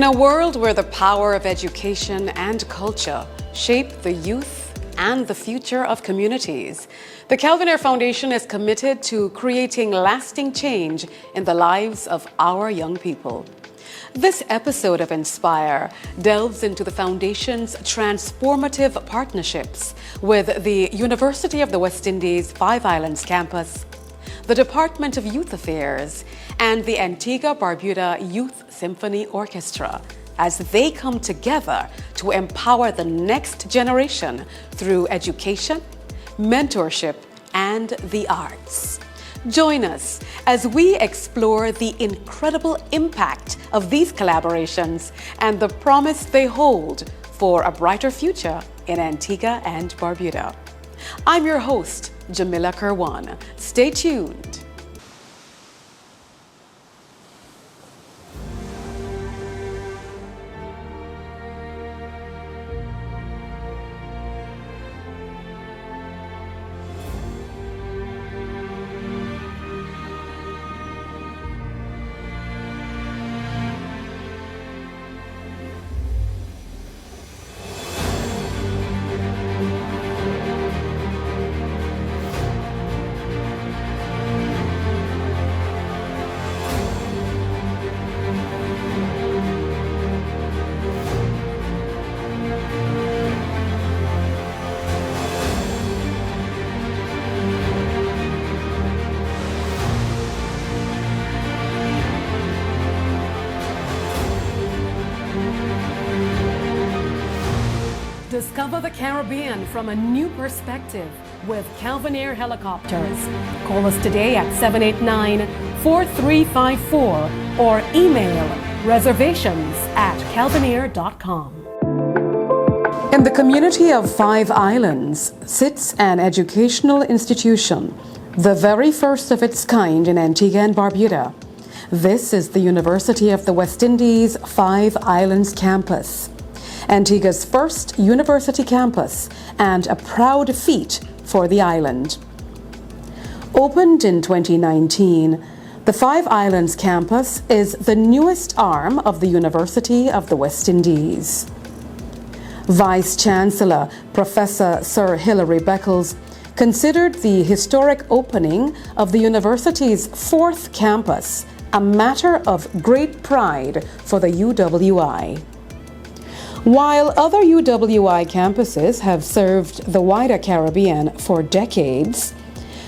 a world where the power of education and culture shape the youth and the future of communities, the Calvin Ayre Foundation is committed to creating lasting change in the lives of our young people. This episode of InspAyre delves into the Foundation's transformative partnerships with the University of the West Indies Five Islands campus, the Department of Youth Affairs, and the Antigua Barbuda Youth Symphony Orchestra as they come together to empower the next generation through education, mentorship, and the arts. Join us as we explore the incredible impact of these collaborations and the promise they hold for a brighter future in Antigua and Barbuda. I'm your host, Jamila Kirwan. Stay tuned. Discover the Caribbean from a new perspective with Calvin Ayre Helicopters. Call us today at 789-4354 or email reservations@calvinayre.com. In the community of Five Islands sits an educational institution, the very first of its kind in Antigua and Barbuda. This is the University of the West Indies Five Islands campus, Antigua's first university campus and a proud feat for the island. Opened in 2019, the Five Islands campus is the newest arm of the University of the West Indies. Vice Chancellor Professor Sir Hilary Beckles considered the historic opening of the university's fourth campus a matter of great pride for the UWI. While other UWI campuses have served the wider Caribbean for decades,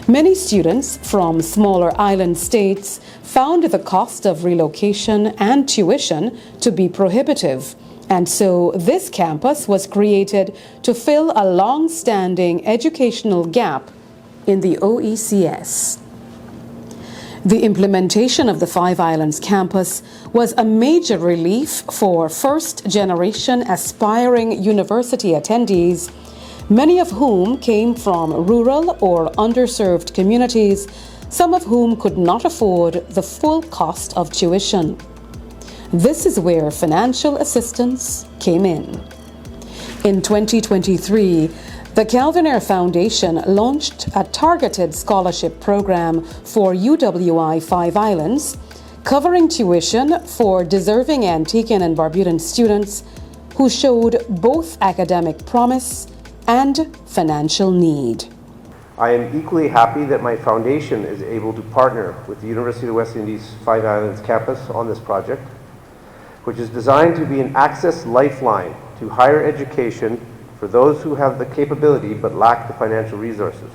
many students from smaller island states found the cost of relocation and tuition to be prohibitive, and so this campus was created to fill a long-standing educational gap in the OECS. The implementation of the Five Islands campus was a major relief for first-generation aspiring university attendees, many of whom came from rural or underserved communities, some of whom could not afford the full cost of tuition. This is where financial assistance came in. In 2023, the Calvin Ayre Foundation launched a targeted scholarship program for UWI Five Islands, covering tuition for deserving Antiguan and Barbudan students who showed both academic promise and financial need. I am equally happy that my foundation is able to partner with the University of the West Indies Five Islands campus on this project, which is designed to be an access lifeline to higher education for those who have the capability but lack the financial resources.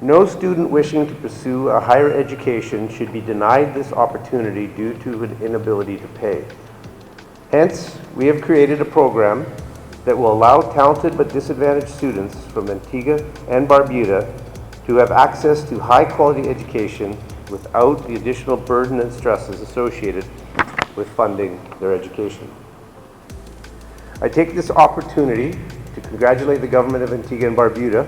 No student wishing to pursue a higher education should be denied this opportunity due to an inability to pay. Hence, we have created a program that will allow talented but disadvantaged students from Antigua and Barbuda to have access to high-quality education without the additional burden and stresses associated with funding their education. I take this opportunity to congratulate the government of Antigua and Barbuda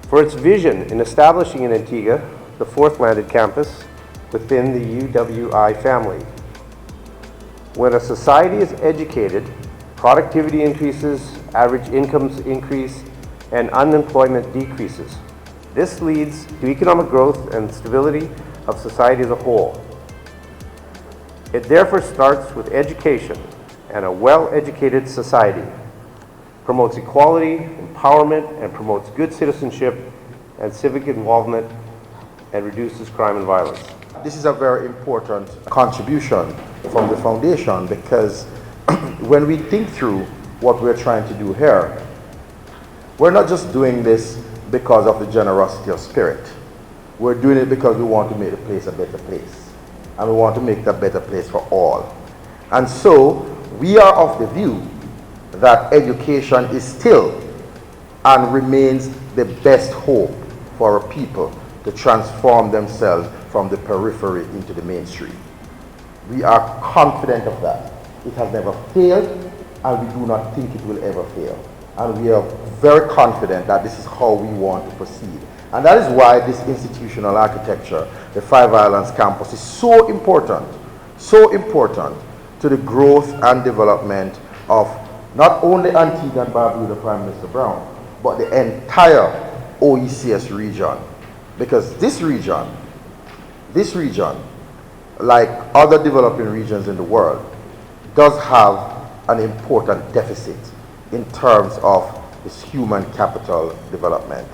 for its vision in establishing in Antigua the fourth landed campus within the UWI family. When a society is educated, productivity increases, average incomes increase, and unemployment decreases. This leads to economic growth and stability of society as a whole. It therefore starts with education and a well-educated society, promotes equality, empowerment, and promotes good citizenship and civic involvement, and reduces crime and violence. This is a very important contribution from the foundation, because when we think through what we're trying to do here, we're not just doing this because of the generosity of spirit. We're doing it because we want to make the place a better place, and we want to make it a better place for all. And so we are of the view that education is still and remains the best hope for our people to transform themselves from the periphery into the mainstream. We are confident of that. It has never failed, and we do not think it will ever fail. And we are very confident that this is how we want to proceed. And that is why this institutional architecture, the Five Islands campus, is so important to the growth and development of not only Antigua and Barbuda, Prime Minister Brown, but the entire OECS region. Because this region, like other developing regions in the world, does have an important deficit in terms of its human capital development.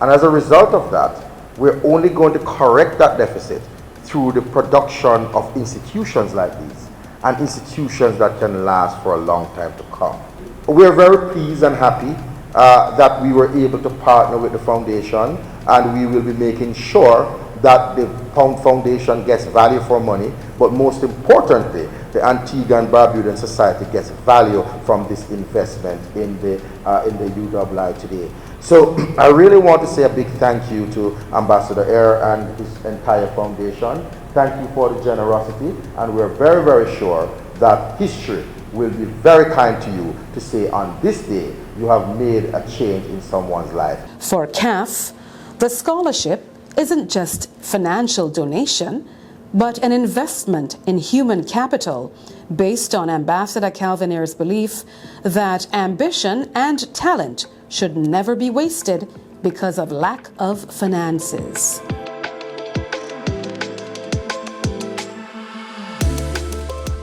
And as a result of that, we're only going to correct that deficit through the production of institutions like these, and institutions that can last for a long time to come. We're very pleased and happy that we were able to partner with the foundation, and we will be making sure that the foundation gets value for money, but most importantly, the Antigua and Barbuda society gets value from this investment in the UWI today. So I really want to say a big thank you to Ambassador Ayre and his entire foundation. Thank you for the generosity, and we're very, very sure that history will be very kind to you to say on this day you have made a change in someone's life. For CAF, the scholarship isn't just financial donation, but an investment in human capital based on Ambassador Calvin Ayre's belief that ambition and talent should never be wasted because of lack of finances.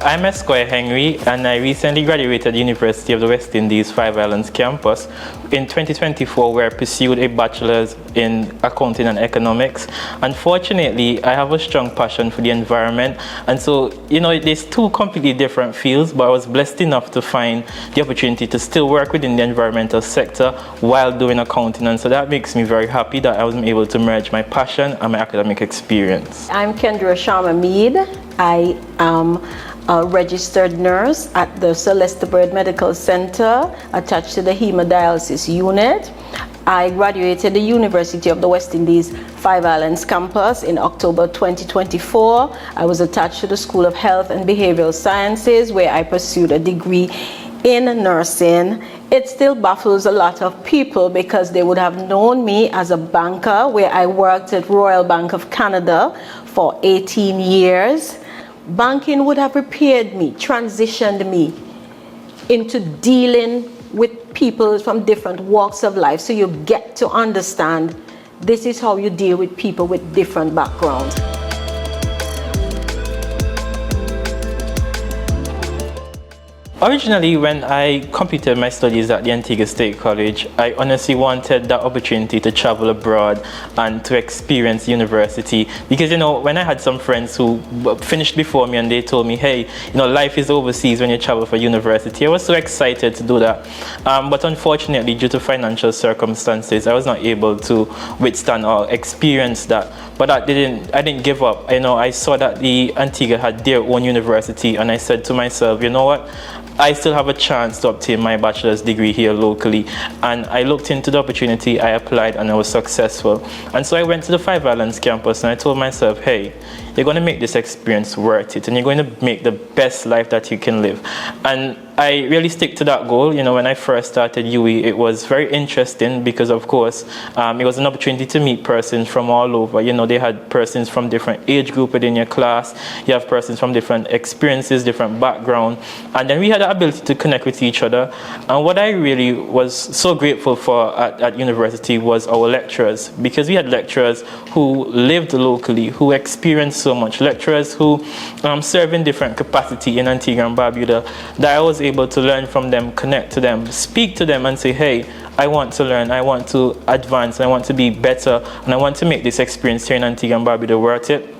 I'm InspAyre Henry, and I recently graduated University of the West Indies Five Islands campus. In 2024, where I pursued a bachelor's in accounting and economics. Unfortunately, I have a strong passion for the environment, and so, there's two completely different fields, but I was blessed enough to find the opportunity to still work within the environmental sector while doing accounting, and so that makes me very happy that I was able to merge my passion and my academic experience. I'm Kendra Sharma Mead. I am a registered nurse at the Celeste Bird Medical Center attached to the hemodialysis unit. I graduated the University of the West Indies Five Islands campus in October 2024. I was attached to the School of Health and Behavioral Sciences, where I pursued a degree in nursing. It still baffles a lot of people because they would have known me as a banker, where I worked at Royal Bank of Canada for 18 years. Banking would have prepared me, transitioned me into dealing with people from different walks of life, so you get to understand this is how you deal with people with different backgrounds. Originally, when I completed my studies at the Antigua State College, I honestly wanted that opportunity to travel abroad and to experience university, because when I had some friends who finished before me and they told me, hey, life is overseas when you travel for university, I was so excited to do that. But unfortunately, due to financial circumstances, I was not able to withstand or experience that. But I didn't give up. I saw that the Antigua had their own university, and I said to myself, you know what? I still have a chance to obtain my bachelor's degree here locally, and I looked into the opportunity, I applied, and I was successful. And so I went to the Five Islands campus and I told myself, hey, you're going to make this experience worth it, and you're going to make the best life that you can live. And I really stick to that goal. You know, when I first started UE, it was very interesting because, of course, it was an opportunity to meet persons from all over. You know, they had persons from different age group within your class. You have persons from different experiences, different background. And then we had the ability to connect with each other. And what I really was so grateful for at university was our lecturers, because we had lecturers who lived locally, who experienced so much, lecturers who serve in different capacity in Antigua and Barbuda, that I was able to learn from them, connect to them, speak to them and say, hey, I want to learn, I want to advance, I want to be better, and I want to make this experience here in Antigua and Barbuda worth it.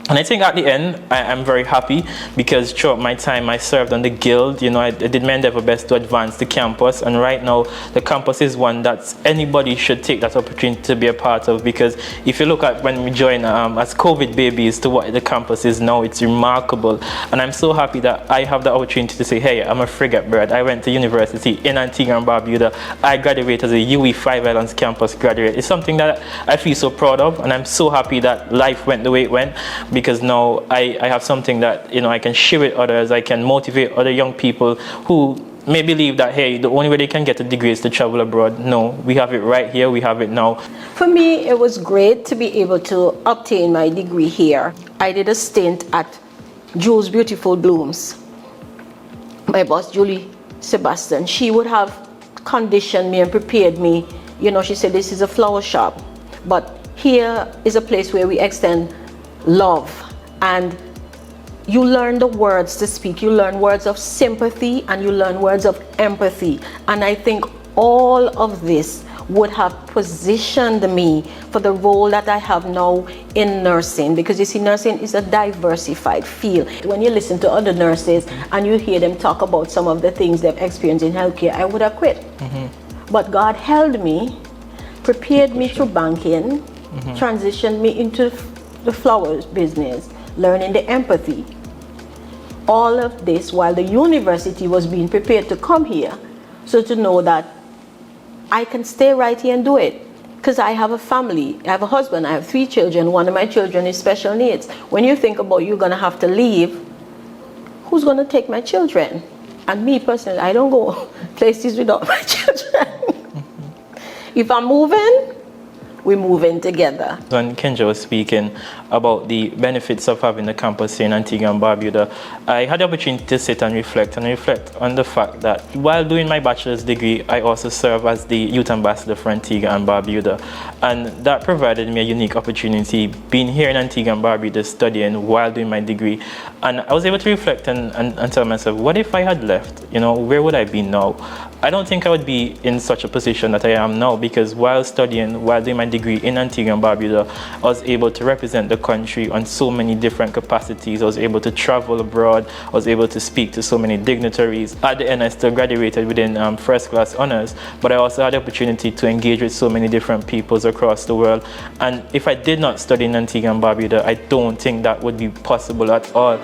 And I think at the end, I'm very happy because throughout my time I served on the guild. You know, I did my endeavor best to advance the campus, and right now the campus is one that anybody should take that opportunity to be a part of, because if you look at when we joined as COVID babies to what the campus is now, it's remarkable. And I'm so happy that I have the opportunity to say, hey, I'm a frigate bird. I went to university in Antigua and Barbuda. I graduated as a UE 5 Islands campus graduate. It's something that I feel so proud of, and I'm so happy that life went the way it went, because now I have something that, you know, I can share with others. I can motivate other young people who may believe that, hey, the only way they can get a degree is to travel abroad. No, we have it right here, we have it now. For me, it was great to be able to obtain my degree here. I did a stint at Jules Beautiful Blooms. My boss, Julie Sebastian, she would have conditioned me and prepared me. You know, she said, this is a flower shop, but here is a place where we extend love, and you learn the words to speak. You learn words of sympathy and you learn words of empathy. And I think all of this would have positioned me for the role that I have now in nursing, because you see, nursing is a diversified field. When you listen to other nurses and you hear them talk about some of the things they've experienced in healthcare, I would have quit. But God held me, prepared me through banking, transitioned me into the flowers business, learning the empathy. All of this while the university was being prepared to come here. So to know that I can stay right here and do it, because I have a family, I have a husband, I have 3 children. One of my children is special needs. When you think about you're gonna have to leave, who's gonna take my children? And me personally, I don't go places without my children. If I'm moving, we're moving together. When Kenja was speaking about the benefits of having the campus in Antigua and Barbuda, I had the opportunity to sit and reflect on the fact that while doing my bachelor's degree, I also serve as the youth ambassador for Antigua and Barbuda. And that provided me a unique opportunity, being here in Antigua and Barbuda studying while doing my degree. And I was able to reflect and tell myself, what if I had left? You know, where would I be now? I don't think I would be in such a position that I am now, because while studying, while doing my degree in Antigua and Barbuda, I was able to represent the country on so many different capacities. I was able to travel abroad. I was able to speak to so many dignitaries. At the end, I still graduated within first class honors, but I also had the opportunity to engage with so many different peoples across the world. And if I did not study in Antigua and Barbuda, I don't think that would be possible at all.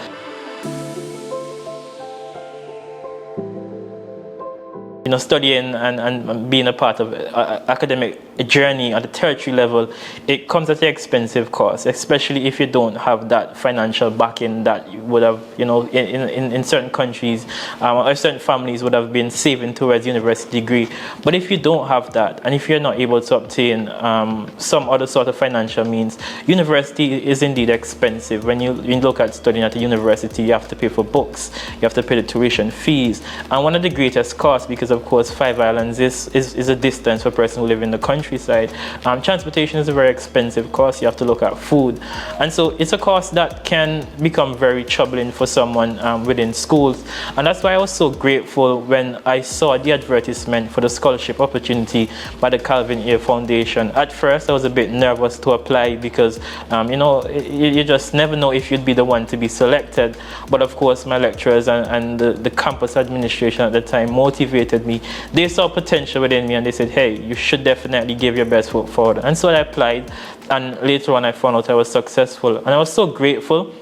You know, studying and being a part of academic journey at the tertiary level, it comes at an expensive cost, especially if you don't have that financial backing that you would have, you know, in certain countries or certain families would have been saving towards university degree. But if you don't have that, and if you're not able to obtain some other sort of financial means, university is indeed expensive. When you look at studying at a university, you have to pay for books, you have to pay the tuition fees, and one of the greatest costs, because of course 5 Islands is a distance for a person who live in the countryside. Transportation is a very expensive cost. You have to look at food, and so it's a cost that can become very troubling for someone within schools. And that's why I was so grateful when I saw the advertisement for the scholarship opportunity by the Calvin Ayre Foundation. At first I was a bit nervous to apply, because you know, you just never know if you'd be the one to be selected. But of course my lecturers and the campus administration at the time motivated me. They saw potential within me and they said, hey, you should definitely give your best foot forward. And so I applied, and later on I found out I was successful, and I was so grateful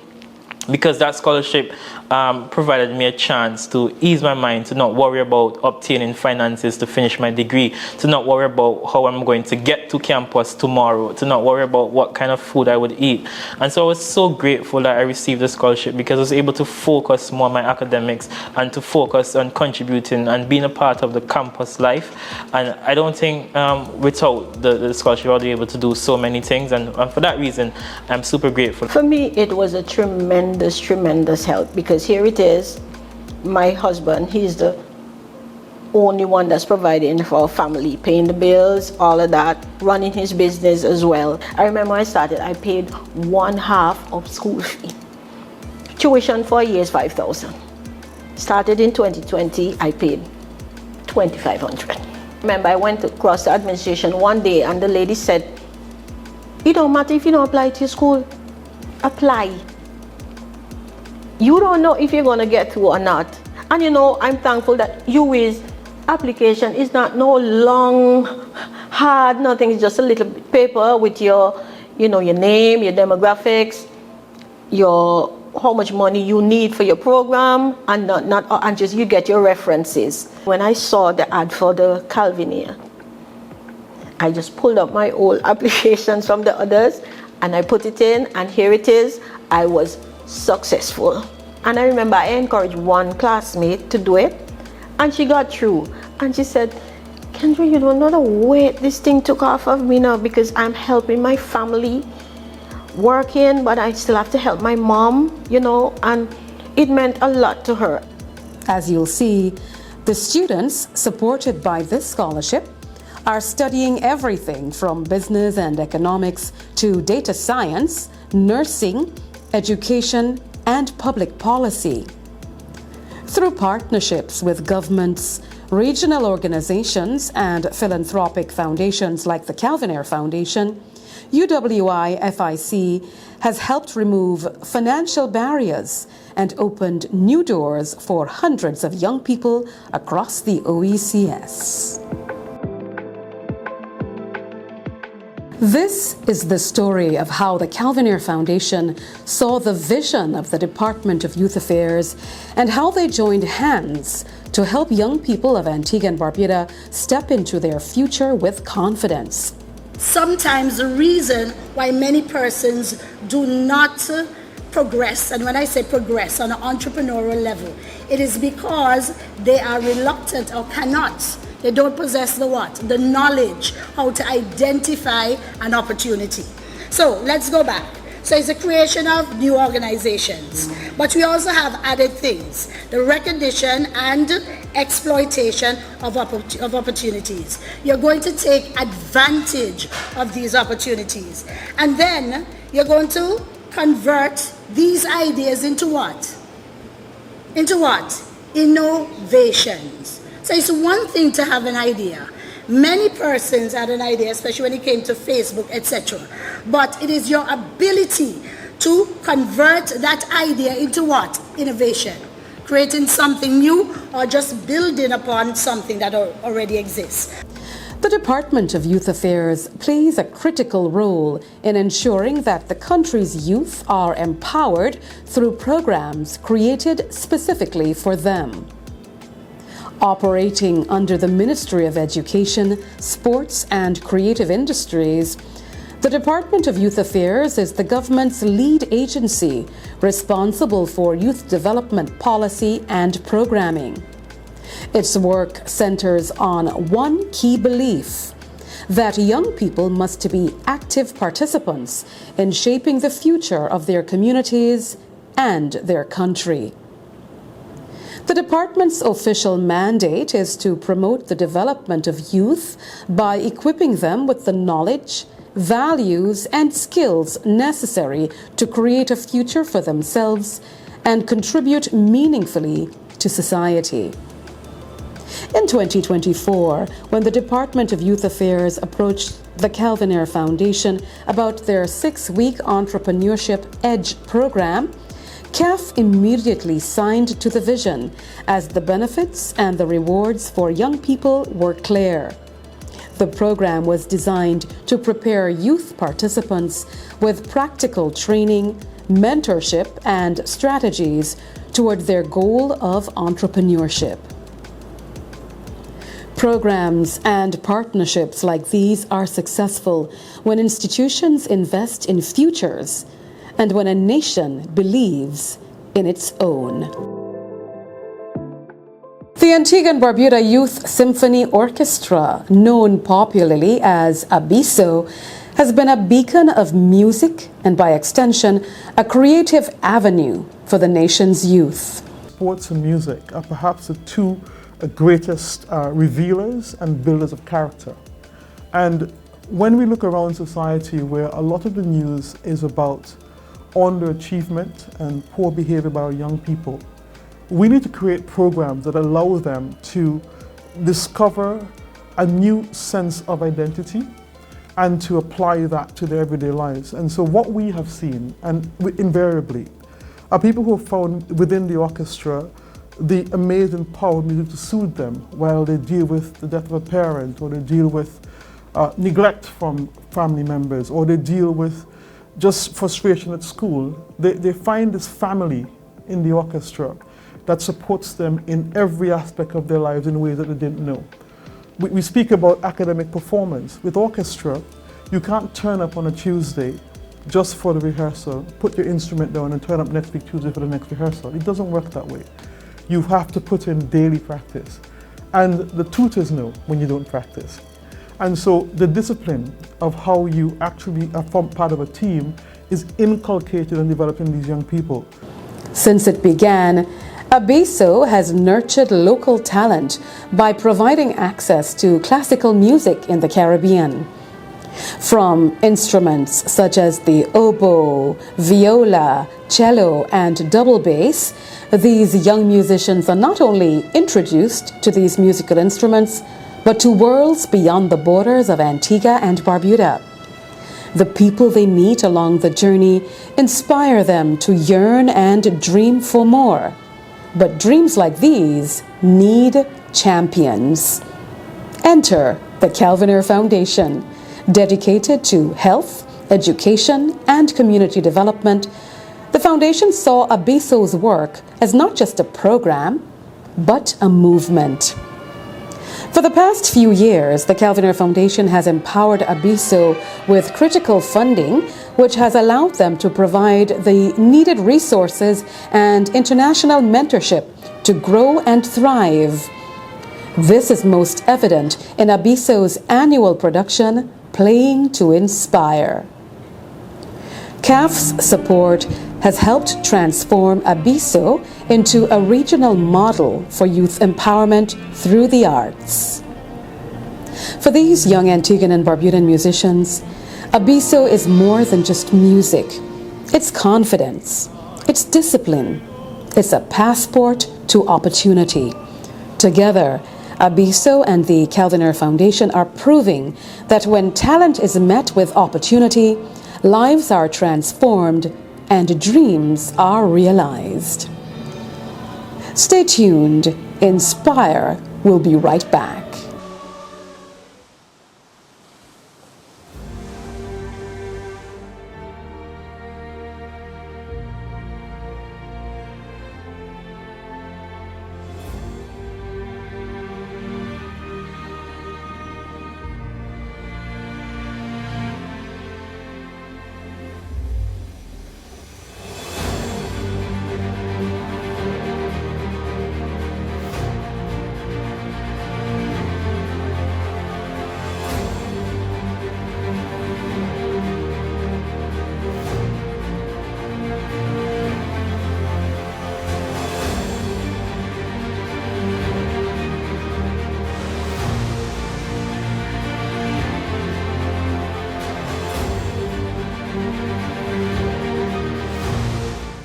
because that scholarship provided me a chance to ease my mind, to not worry about obtaining finances to finish my degree, to not worry about how I'm going to get to campus tomorrow, to not worry about what kind of food I would eat. And so I was so grateful that I received the scholarship, because I was able to focus more on my academics and to focus on contributing and being a part of the campus life. And I don't think without the scholarship I would be able to do so many things, and for that reason I'm super grateful. For me, it was a tremendous help, because here it is, my husband, he's the only one that's providing for our family, paying the bills, all of that, running his business as well. I remember when I started, I paid 1/2 of school fee. Tuition for a year is $5,000. Started in 2020, I paid $2,500. Remember, I went across the administration one day and the lady said, "It don't matter if you don't apply to your school, apply. You don't know if you're going to get through or not." And you know, I'm thankful that UWI's application is not no long, hard, nothing. It's just a little paper with your, your name, your demographics, your how much money you need for your program, and and just you get your references. When I saw the ad for the Calvin Ayre, I just pulled up my old applications from the others and I put it in, and here it is. I was successful. And I remember I encouraged one classmate to do it, and she got through. And she said, "Kendra, you don't know the weight this thing took off of me now, because I'm helping my family, working, but I still have to help my mom, and it meant a lot to her." As you'll see, the students supported by this scholarship are studying everything from business and economics to data science, nursing, education, and public policy. Through partnerships with governments, regional organizations, and philanthropic foundations like the Calvin Ayre Foundation, UWIFIC has helped remove financial barriers and opened new doors for hundreds of young people across the OECS. This is the story of how the Calvin Ayre Foundation saw the vision of the Department of Youth Affairs and how they joined hands to help young people of Antigua and Barbuda step into their future with confidence. Sometimes the reason why many persons do not progress, and when I say progress on an entrepreneurial level, it is because they are reluctant or cannot. They don't possess the what? The knowledge how to identify an opportunity. So let's go back. So it's the creation of new organizations. But we also have added things, the recognition and exploitation of opportunities. You're going to take advantage of these opportunities. And then you're going to convert these ideas into what? Into what? Innovations. So it's one thing to have an idea. Many persons had an idea, especially when it came to Facebook, etc. But it is your ability to convert that idea into what? Innovation. Creating something new or just building upon something that already exists. The Department of Youth Affairs plays a critical role in ensuring that the country's youth are empowered through programs created specifically for them. Operating under the Ministry of Education, Sports and Creative Industries, the Department of Youth Affairs is the government's lead agency responsible for youth development policy and programming. Its work centers on one key belief: that young people must be active participants in shaping the future of their communities and their country. The department's official mandate is to promote the development of youth by equipping them with the knowledge, values, and skills necessary to create a future for themselves and contribute meaningfully to society. In 2024, when the Department of Youth Affairs approached the Calvin Ayre Foundation about their 6-week Entrepreneurship EDGE program, CAF immediately signed to the vision, as the benefits and the rewards for young people were clear. The program was designed to prepare youth participants with practical training, mentorship, and strategies toward their goal of entrepreneurship. Programs and partnerships like these are successful when institutions invest in futures and when a nation believes in its own. The Antigua and Barbuda Youth Symphony Orchestra, known popularly as ABYSO, has been a beacon of music and, by extension, a creative avenue for the nation's youth. Sports and music are perhaps the two greatest revealers and builders of character. And when we look around society where a lot of the news is about underachievement and poor behavior by our young people, we need to create programs that allow them to discover a new sense of identity and to apply that to their everyday lives. And so what we have seen, and invariably, are people who have found within the orchestra the amazing power of music to soothe them while they deal with the death of a parent, or they deal with neglect from family members, or they deal with just frustration at school. They find this family in the orchestra that supports them in every aspect of their lives in ways that they didn't know. We speak about academic performance. With orchestra, you can't turn up on a Tuesday just for the rehearsal, put your instrument down and turn up next week Tuesday for the next rehearsal. It doesn't work that way. You have to put in daily practice. And the tutors know when you don't practice. And so the discipline of how you actually are part of a team is inculcated and developed in these young people. Since it began, ABYSO has nurtured local talent by providing access to classical music in the Caribbean. From instruments such as the oboe, viola, cello, and double bass, these young musicians are not only introduced to these musical instruments, but to worlds beyond the borders of Antigua and Barbuda. The people they meet along the journey inspire them to yearn and dream for more. But dreams like these need champions. Enter the Calvin Ayre Foundation, dedicated to health, education, and community development. The foundation saw ABYSO's work as not just a program, but a movement. For the past few years, the Calvin Ayre Foundation has empowered ABYSO with critical funding, which has allowed them to provide the needed resources and international mentorship to grow and thrive. This is most evident in ABYSO's annual production, Playing to Inspire. CAF's support has helped transform ABYSO into a regional model for youth empowerment through the arts. For these young Antiguan and Barbudan musicians, ABYSO is more than just music. It's confidence, it's discipline, it's a passport to opportunity. Together, ABYSO and the Calvin Ayre Foundation are proving that when talent is met with opportunity, lives are transformed and dreams are realized. Stay tuned. InspAyre will be right back.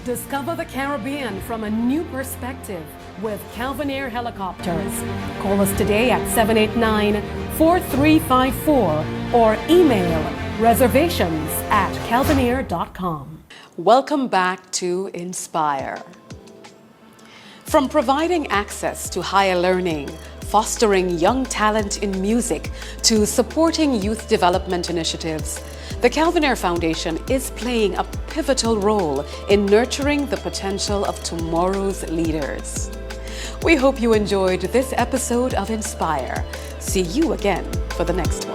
Discover the Caribbean from a new perspective with Calvin Ayre helicopters. Call us today at 789-4354 or email reservations@calvinayre.com. Welcome back to InspAyre. From providing access to higher learning, fostering young talent in music, to supporting youth development initiatives, The Calvin Ayre Foundation is playing a pivotal role in nurturing the potential of tomorrow's leaders. We hope you enjoyed this episode of InspAyre. See you again for the next one.